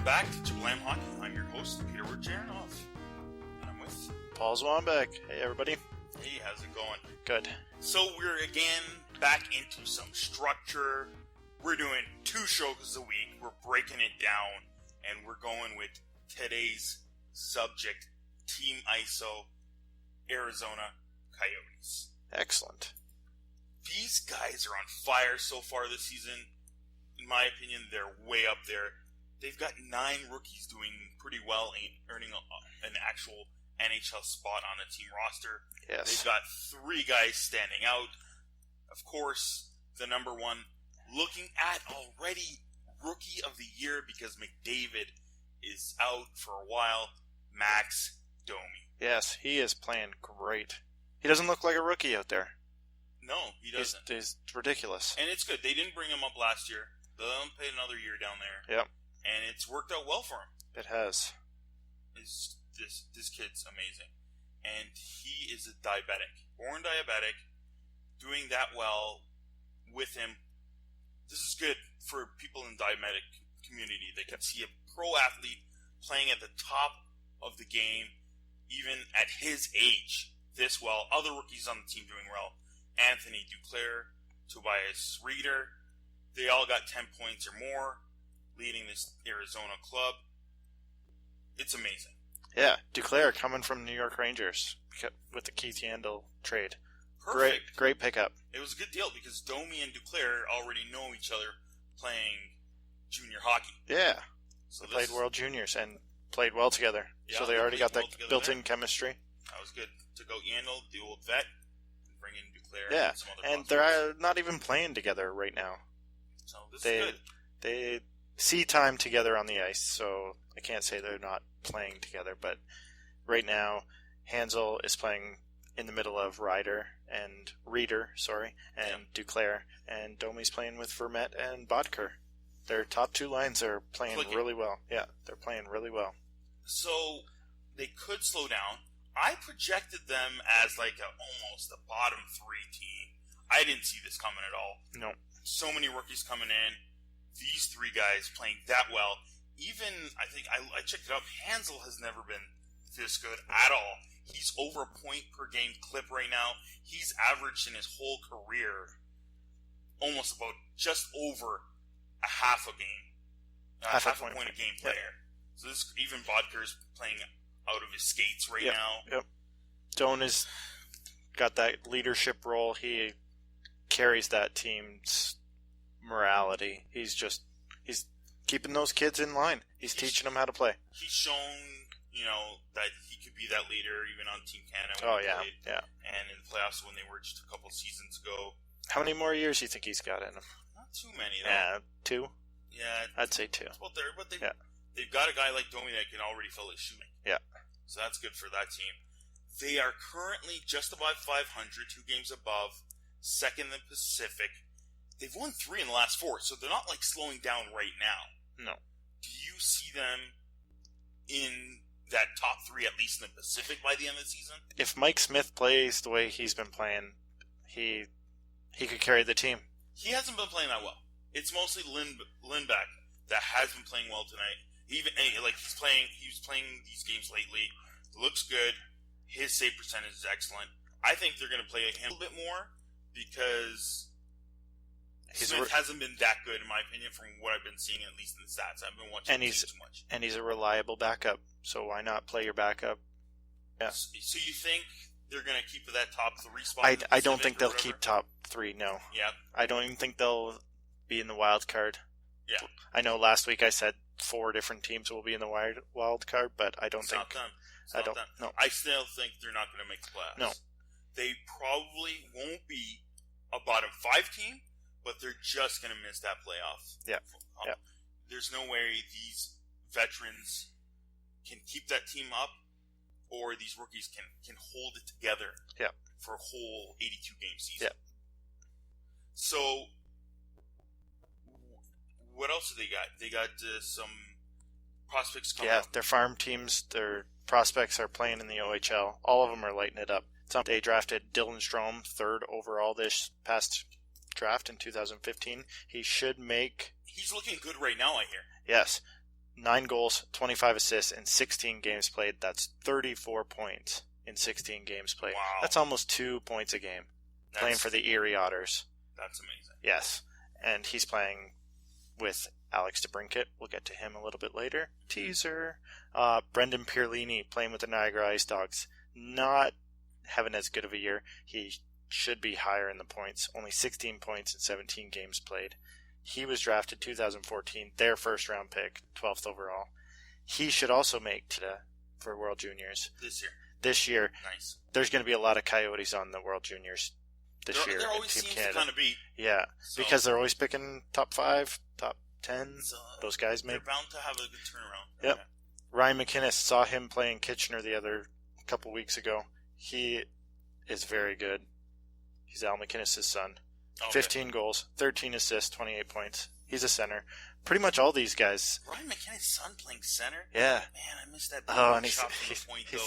back to Jablam Hockey. I'm your host, Peter Wurjaranoff. And I'm with Paul Zwanbeck. Hey, everybody. Hey, how's it going? Good. So we're again back into some structure. We're doing 2 shows a week. We're breaking it down, and we're going with today's subject, Team ISO, Arizona Coyotes. Excellent. These guys are on fire so far this season. In my opinion, they're way up there. They've got 9 rookies doing pretty well, earning an actual NHL spot on a team roster. Yes. They've got 3 guys standing out. Of course, the number one, looking at already Rookie of the Year because McDavid is out for a while, Max Domi. Yes, he is playing great. He doesn't look like a rookie out there. No, he doesn't. He's ridiculous. And it's good. They didn't bring him up last year. They let him play another year down there. Yep. And it's worked out well for him. It has. This kid's amazing. And he is a diabetic. Born diabetic. Doing that well with him. This is good for people in the diabetic community. They can see a pro athlete playing at the top of the game, even at his age, this well. Other rookies on the team doing well. Anthony Duclair, Tobias Reeder. They all got 10 points or more, leading this Arizona club. It's amazing. Yeah, Duclair coming from New York Rangers with the Keith Yandel trade. Perfect. Great pickup. It was a good deal because Domi and Duclair already know each other playing junior hockey. Yeah. So they played World Juniors and played well together. Yeah, so they already got that built-in chemistry. That was good. Took out Yandel, the old vet, and bring in Duclair. Yeah, and some other and they're not even playing together right now. So this is good. They see time together on the ice, so I can't say they're not playing together. But right now, Hansel is playing in the middle of Reeder, and Duclair, and Domi's playing with Vermette and Bodker. Their top 2 lines are playing really well. Yeah, they're playing really well. So they could slow down. I projected them as like almost a bottom 3 team. I didn't see this coming at all. No. So many rookies coming in. These 3 guys playing that well. Even, I think, I checked it out, Hansel has never been this good at all. He's over a point per game clip right now. He's averaged in his whole career almost about just over a half a game. Half a point a game player. Yep. So this, even Bodker's playing out of his skates right now. Yep. Doan has got that leadership role. He carries that team's morality. He's keeping those kids in line. He's teaching them how to play. He's shown, that he could be that leader even on Team Canada. Yeah. And in the playoffs when they were just a couple seasons ago. How many more years do you think he's got in him? Not too many, though. Yeah, 2? Yeah. I'd say 2. It's about there, but they've got a guy like Domi that can already fill his shooting. Yeah. So that's good for that team. They are currently just above 500, 2 games above, second in the Pacific. They've won 3 in the last 4, so they're not like slowing down right now. No. Do you see them in that top 3, at least in the Pacific, by the end of the season? If Mike Smith plays the way he's been playing, he could carry the team. He hasn't been playing that well. It's mostly Lindback that has been playing well tonight. He was playing these games lately. Looks good. His save percentage is excellent. I think they're going to play him a little bit more because Smith hasn't been that good, in my opinion, from what I've been seeing, at least in the stats. I've been watching too much. And he's a reliable backup, so why not play your backup? Yeah. So you think they're going to keep that top 3 spot? I don't think they'll keep top 3, no. Yeah. I don't even think they'll be in the wild card. Yeah. I know last week I said 4 different teams will be in the wild card, but I don't think... Not them. No. I still think they're not going to make the playoffs. No. They probably won't be a bottom 5 team, but they're just going to miss that playoff. Yeah. There's no way these veterans can keep that team up, or these rookies can hold it together for a whole 82-game season. Yeah. So, what else do they got? They got some prospects coming up. Their farm teams, their prospects are playing in the OHL. All of them are lighting it up. They drafted Dylan Strome 3rd overall this past draft in 2015. He should make... He's looking good right now, I hear. Yes. 9 goals, 25 assists, and 16 games played. That's 34 points in 16 games played. Wow. That's almost 2 points a game. Playing for the Erie Otters. That's amazing. Yes. And he's playing with Alex DeBrincat. We'll get to him a little bit later. Teaser. Brendan Pierlini playing with the Niagara Ice Dogs. Not having as good of a year. He should be higher in the points. Only 16 points in 17 games played. He was drafted 2014, their first round pick, 12th overall. He should also make for World Juniors. This year. Nice. There's going to be a lot of Coyotes on the World Juniors this year. There always seems to kind of be. Yeah, so, because they're always picking top 5, top 10. So those guys they're bound to have a good turnaround. Yep. Okay. Ryan McInnes, saw him playing Kitchener the other couple weeks ago. He is very good. He's Al McInnes' son. Okay. 15 goals, 13 assists, 28 points. He's a center. Pretty much all these guys. Ryan McInnes' son playing center? Yeah. Man, I missed that shot from the point, though.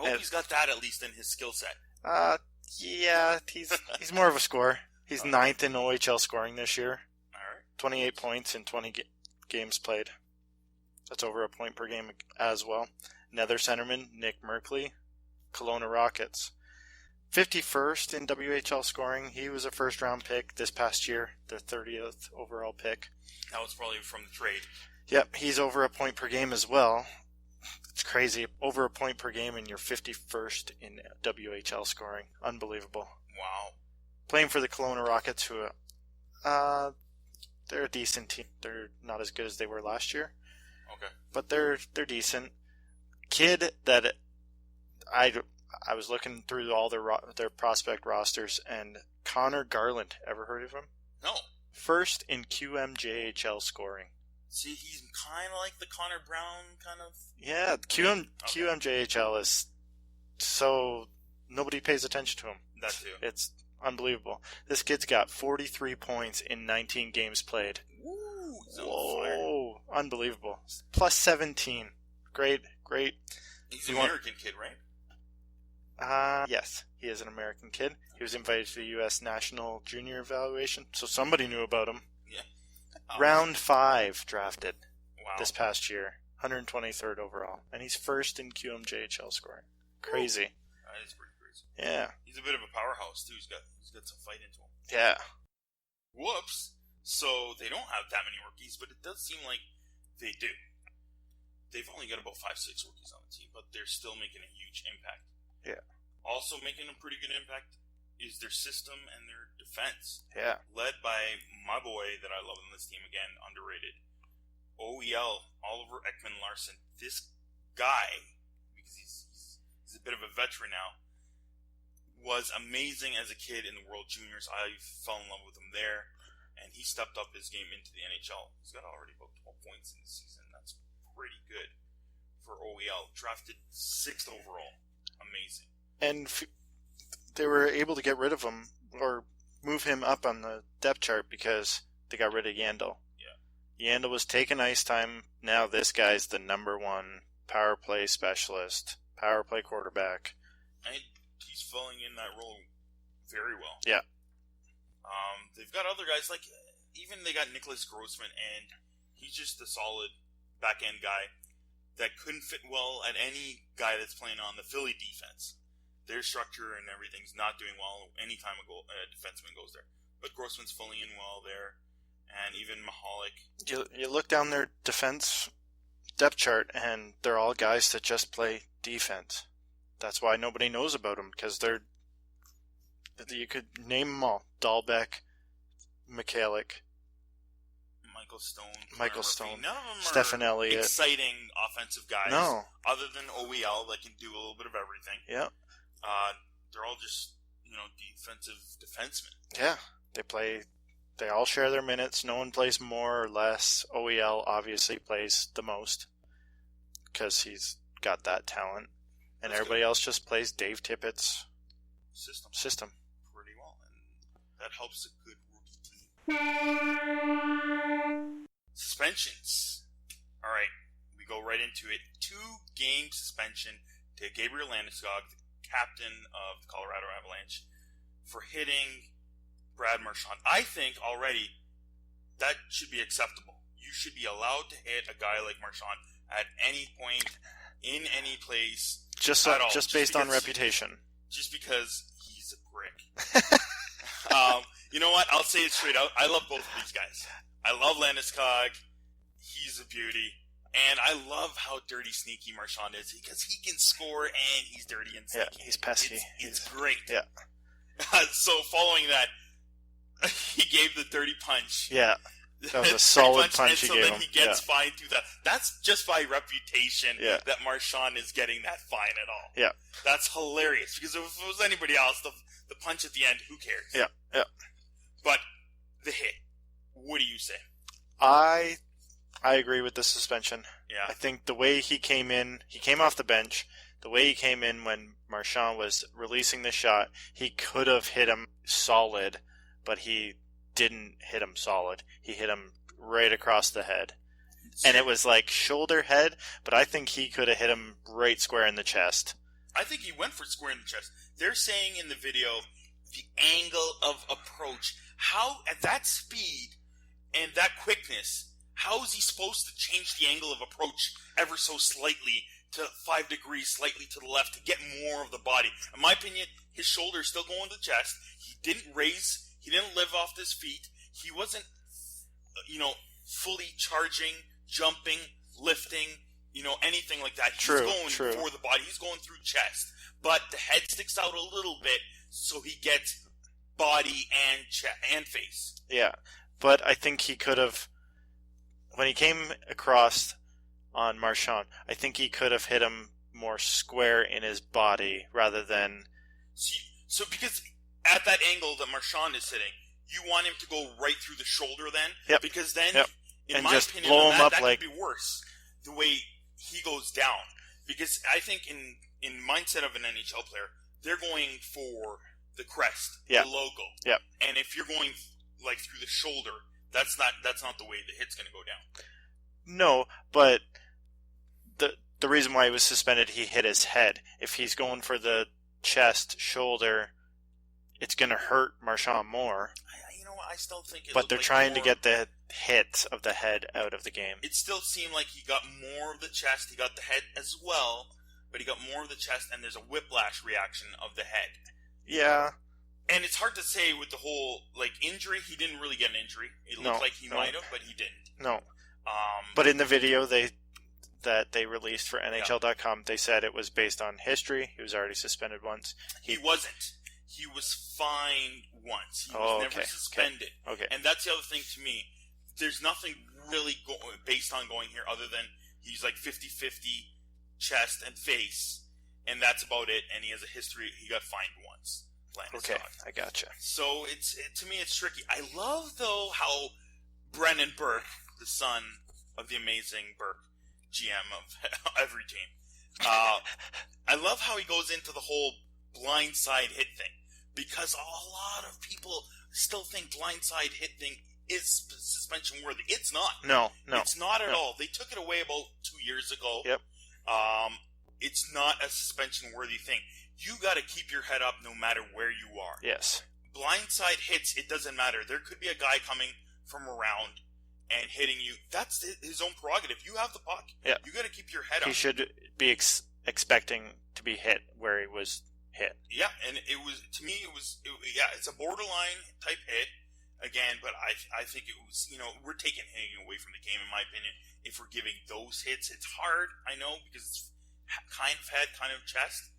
I hope he's got that at least in his skill set. Yeah, he's more of a scorer. He's 9th in OHL scoring this year. All right. 28 points in 20 games played. That's over a point per game as well. Another centerman, Nick Merkley, Kelowna Rockets. 51st in WHL scoring. He was a first-round pick this past year, their 30th overall pick. That was probably from the trade. Yep, he's over a point per game as well. It's crazy. Over a point per game and you're 51st in WHL scoring. Unbelievable. Wow. Playing for the Kelowna Rockets, who they're a decent team. They're not as good as they were last year. Okay. But they're decent. Kid that I was looking through all their prospect rosters, and Connor Garland. Ever heard of him? No. First in QMJHL scoring. See, he's kind of like the Connor Brown kind of... Yeah, QMJHL is so... Nobody pays attention to him. That too. It's unbelievable. This kid's got 43 points in 19 games played. Woo! Whoa! Unbelievable. Plus 17. Great. He's an American kid, right? Yes, he is an American kid. He was invited to the U.S. National Junior Evaluation, so somebody knew about him. Yeah. Round 5 drafted. Wow. This past year. 123rd overall. And he's first in QMJHL scoring. Crazy. That is pretty crazy. Yeah. He's a bit of a powerhouse, too. He's got some fight into him. Yeah. Whoops. So they don't have that many rookies, but it does seem like they do. They've only got about 5-6 rookies on the team, but they're still making a huge impact. Yeah. Also making a pretty good impact is their system and their defense. Yeah. Led by my boy that I love on this team, again, underrated, OEL, Oliver Ekman-Larsson. This guy, because he's a bit of a veteran now, was amazing as a kid in the World Juniors. I fell in love with him there, and he stepped up his game into the NHL. He's got already about 12 points in the season. That's pretty good for OEL. Drafted 6th overall. Amazing. And they were able to get rid of him or move him up on the depth chart because they got rid of Yandel. Yeah. Yandel was taking ice time. Now this guy's the number 1 power play specialist, power play quarterback. And he's filling in that role very well. Yeah. They've got other guys, like, even they got Nicholas Grossman, and he's just a solid back-end guy that couldn't fit well at any guy that's playing on the Philly defense. Their structure and everything's not doing well anytime a defenseman goes there. But Grossman's filling in well there, and even Mahalik. You look down their defense depth chart, and they're all guys that just play defense. That's why nobody knows about them, because you could name them all. Dahlbeck, Michalik, Michael Stone, none of them Stephen are Elliott. exciting offensive guys. No. Other than OEL that can do a little bit of everything. Yeah. They're all just, defensive defensemen. Yeah. They all share their minutes. No one plays more or less. OEL obviously plays the most because he's got that talent. And That's everybody good. else just plays Dave Tippett's system pretty well. And that helps a good rookie team. Suspensions. All right, we go right into it. 2-game suspension to Gabriel Landeskog, the captain of the Colorado Avalanche, for hitting Brad Marchand. I think already that should be acceptable. You you should be allowed to hit a guy like Marchand at any point, in any place, just at all. Just based on reputation. Just because he's a brick. You know what? I'll say it straight out. I love both of these guys. I love Landeskog. He's a beauty. And I love how dirty, sneaky Marchand is because he can score and he's dirty and sneaky. Yeah, he's pesky. It's great. Yeah. So following that, he gave the dirty punch. Yeah. That was a solid punch he gave him. So then he gets fined through that. That's just by reputation that Marchand is getting that fine at all. Yeah. That's hilarious because if it was anybody else, the punch at the end, who cares? Yeah. Yeah. But the hit, what do you say? I agree with the suspension. Yeah. I think the way he came off the bench, the way he came in when Marchand was releasing the shot, he could have hit him solid, but he didn't hit him solid. He hit him right across the head. And it was like shoulder head, but I think he could have hit him right square in the chest. I think he went for square in the chest. They're saying in the video, the angle of approach. How, at that speed and that quickness, how is he supposed to change the angle of approach ever so slightly to 5 degrees, slightly to the left, to get more of the body? In my opinion, his shoulder is still going to the chest. He didn't raise, he didn't live off his feet. He wasn't, fully charging, jumping, lifting, anything like that. He's going for the body. He's going through chest. But the head sticks out a little bit, so he gets body and face. Yeah, but I think he could have, when he came across on Marchand, I think he could have hit him more square in his body rather than... So because at that angle that Marchand is sitting, you want him to go right through the shoulder then? Yep. Because then, in and my just opinion, blow him up that like... could be worse, the way he goes down. Because I think in mindset of an NHL player, they're going for the crest, the logo. Yep. And if you're going like through the shoulder, that's not the way the hit's going to go down. No, but the reason why he was suspended, he hit his head. If he's going for the chest, shoulder, it's going to hurt Marchand more. I still think it but they're like trying to get the hit of the head out of the game. It still seemed like he got more of the chest. He got the head as well, but he got more of the chest, and there's a whiplash reaction of the head. Yeah. And it's hard to say with the whole, injury. He didn't really get an injury. It looked like he might have, but he didn't. No. But in the video that they released for NHL.com, they said it was based on history. He was already suspended once. He wasn't. He was fined once. He was never suspended. Okay. And that's the other thing to me. There's nothing really based on going here other than he's like 50-50 chest and face, and that's about it. And he has a history. He got fined once. Okay, I gotcha. So to me, it's tricky. I love, though, how Brennan Burke, the son of the amazing Burke, GM of every team, I love how he goes into the whole blindside hit thing. Because a lot of people still think blindside hit thing is suspension worthy. It's not. No. It's not at all. They took it away about 2 years ago. Yep. It's not a suspension worthy thing. You got to keep your head up no matter where you are. Yes. Blindside hits, it doesn't matter. There could be a guy coming from around and hitting you. That's his own prerogative. You have the puck. Yeah. You got to keep your head up. He should be expecting to be hit where he was hit. Yeah, and it was, to me, it's a borderline type hit again, but I think it was, we're taking hitting away from the game, in my opinion. If we're giving those hits, it's hard, I know, because it's kind of head, kind of chest,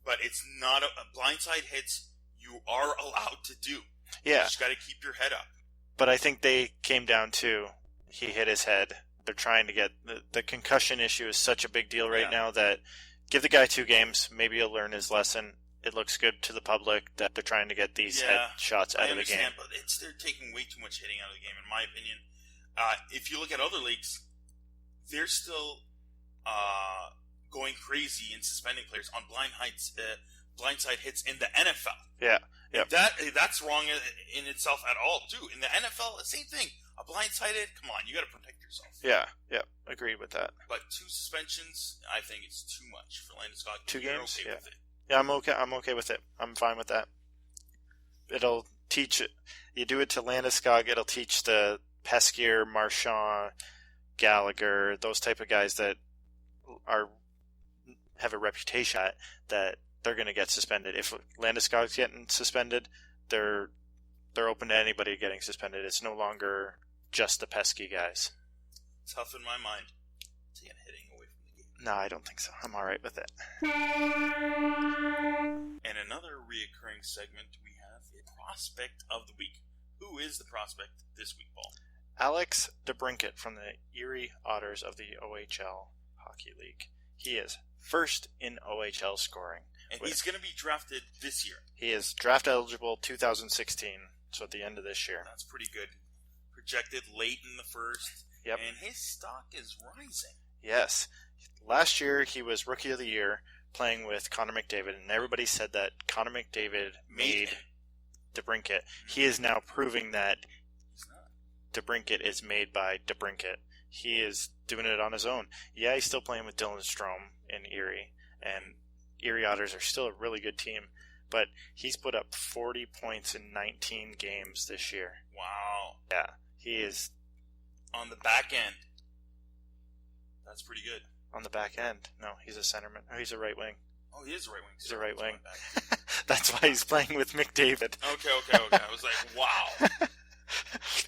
but it's not a blindside hits you are allowed to do. Yeah. You just got to keep your head up. But I think they came down to he hit his head. They're trying to get the concussion issue is such a big deal right now that give the guy 2 games, maybe he'll learn his lesson. It looks good to the public that they're trying to get these head shots out of the game. But they're taking way too much hitting out of the game, in my opinion. If you look at other leagues, they're still going crazy in suspending players on blindside hits in the NFL. Yeah. That's wrong in itself at all, too. In the NFL, the same thing. A blindside hit, come on, you got to protect yourself. Yeah, agreed with that. But 2 suspensions, I think it's too much for Landeskog. 2 games, okay with it. Yeah, I'm okay with it. I'm fine with that. It'll teach it. You do it to Landeskog, it'll teach the peskier Marchand Gallagher, those type of guys that have a reputation that they're going to get suspended. If Landeskog's getting suspended, they're open to anybody getting suspended. It's no longer just the pesky guys. Tough in my mind. Taking hitting away from the game. No, I don't think so. I'm all right with it. And another reoccurring segment we have is Prospect of the Week. Who is the prospect this week, Paul? Alex DeBrincat from the Erie Otters of the OHL Hockey League. He is first in OHL scoring. And he's going to be drafted this year. He is draft eligible 2016, so at the end of this year. That's pretty good. Projected late in the first. Yep. And his stock is rising. Yes. Last year, he was Rookie of the Year playing with Connor McDavid, and everybody said that Connor McDavid made DeBrincat. He is now proving that DeBrincat is made by DeBrincat. He is doing it on his own. Yeah, he's still playing with Dylan Strome in Erie, and Erie Otters are still a really good team, but he's put up 40 points in 19 games this year. Wow. Yeah, he is... On the back end. That's pretty good. On the back end. No, he's a centerman. Oh, he's a right wing. Oh, he is a right wing. He's a right wing. That's why he's playing with McDavid. Okay. I was like, wow.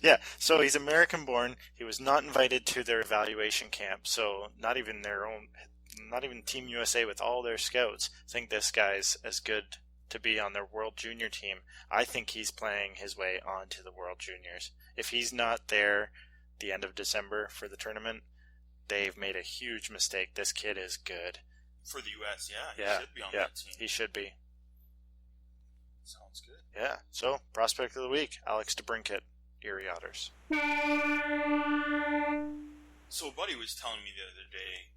Yeah, so he's American-born. He was not invited to their evaluation camp, so not even Team USA with all their scouts think this guy's as good to be on their World Junior team. I think he's playing his way onto the World Juniors. If he's not there the end of December for the tournament, they've made a huge mistake. This kid is good. For the U.S., yeah. He should be on that team. He should be. Sounds good. Yeah. So, Prospect of the Week, Alex DeBrincat, Erie Otters. So, a buddy was telling me the other day,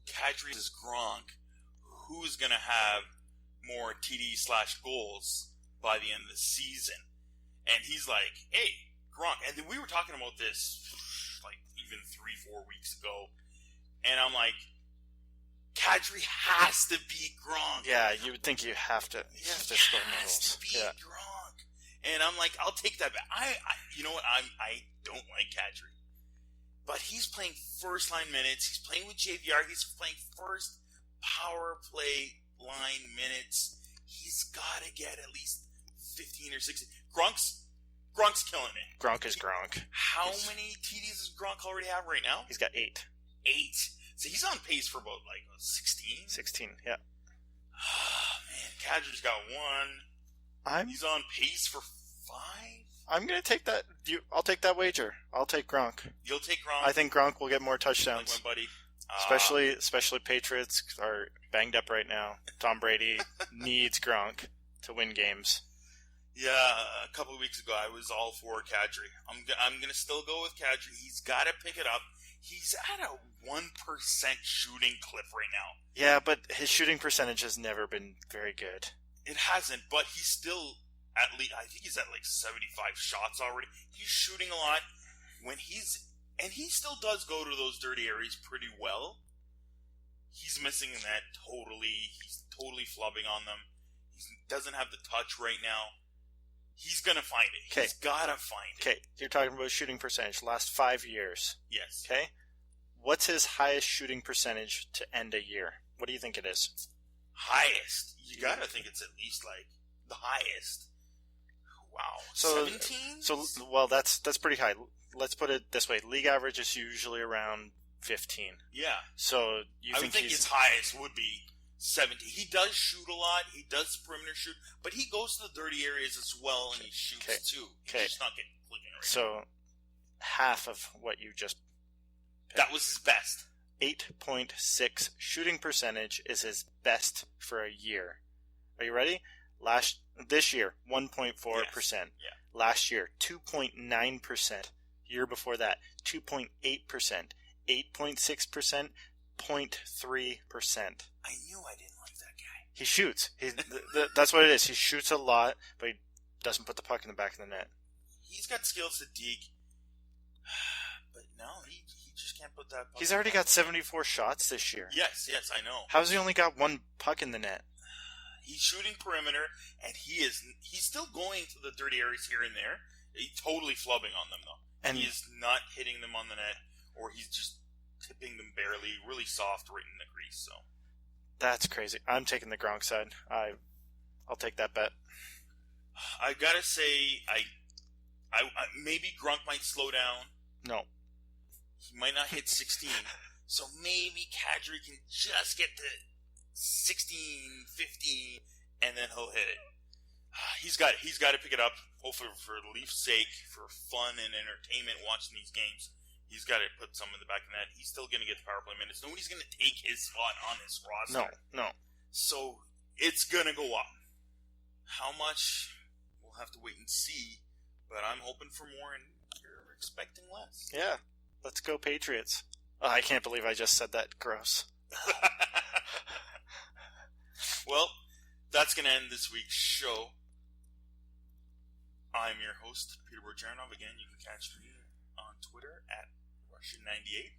Kadri is Gronk. Who's going to have more TD/goals by the end of the season? And he's like, hey, Gronk. And then we were talking about this like even 3-4 weeks ago. And I'm like, Kadri has to be Gronk. Yeah, you would think you have to score goals. Has to be Gronk. And I'm like, I'll take that back. You know what? I don't like Kadri. But he's playing first line minutes. He's playing with JVR. He's playing first power play line minutes. He's got to get at least 15 or 16. Gronk's killing it. Gronk is Gronk. How many TDs does Gronk already have right now? He's got 8. 8. So he's on pace for about 16? 16, yeah. Oh, man. Kadri's got 1. He's on pace for 5? I'm going to take that. I'll take that wager. I'll take Gronk. You'll take Gronk? I think Gronk will get more touchdowns. Like my buddy. Especially Patriots are banged up right now. Tom Brady needs Gronk to win games. Yeah, a couple of weeks ago I was all for Kadri. I'm going to still go with Kadri. He's got to pick it up. He's at a 1% shooting clip right now. Yeah, but his shooting percentage has never been very good. It hasn't, but he's still at least, I think he's at like 75 shots already. He's shooting a lot. And he still does go to those dirty areas pretty well. He's missing that totally. He's totally flubbing on them. He doesn't have the touch right now. He's going to find it. He's got to find it. Okay, you're talking about shooting percentage. Last 5 years. Yes. Okay? What's his highest shooting percentage to end a year? What do you think it is? Highest? You got to think it's at least like the highest. Wow. 17? Well, that's pretty high. Let's put it this way. League average is usually around 15. Yeah. So I would think his highest would be 17. He does shoot a lot. He does perimeter shoot. But he goes to the dirty areas as well, and he shoots too. He's just not getting clicking right now. So half of what you just picked. That was his best. 8.6 shooting percentage is his best for a year. Are you ready? This year, 1.4%. Yes. Yeah. Last year, 2.9%. Year before that, 2.8%. 8.6%, 0.3%. I knew I didn't like that guy. He shoots. That's what it is. He shoots a lot, but he doesn't put the puck in the back of the net. He's got skills to deke. But no, he just can't put that puck. He's already got 74 shots this year. Yes, I know. How's he only got 1 puck in the net? He's shooting perimeter, and he's still going to the dirty areas here and there. He's totally flubbing on them, though. And he is not hitting them on the net, or he's just tipping them barely, really soft right in the crease. So that's crazy. I'm taking the Gronk side. I'll take that bet. I gotta say, I maybe Gronk might slow down. No. He might not hit 16. So maybe Kadri can just get to 16, 15, and then he'll hit it. He's got to pick it up. Hopefully for the Leafs' sake, for fun and entertainment watching these games, he's got to put some in the back of the net. He's still going to get the power play minutes. Nobody's going to take his spot on this roster. No. So it's going to go up. How much? We'll have to wait and see. But I'm hoping for more, and you're expecting less. Yeah. Let's go Patriots. Oh, I can't believe I just said that. Gross. Well, that's going to end this week's show. I'm your host, Peter Borjanov. Again, you can catch me on Twitter at Russian98.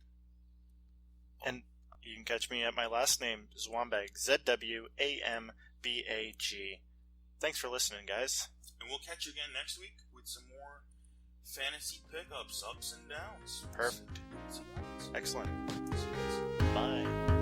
And you can catch me at my last name, Zwambag, Zwambag. Thanks for listening, guys. And we'll catch you again next week with some more fantasy pickups, ups and downs. Perfect. Excellent. Bye.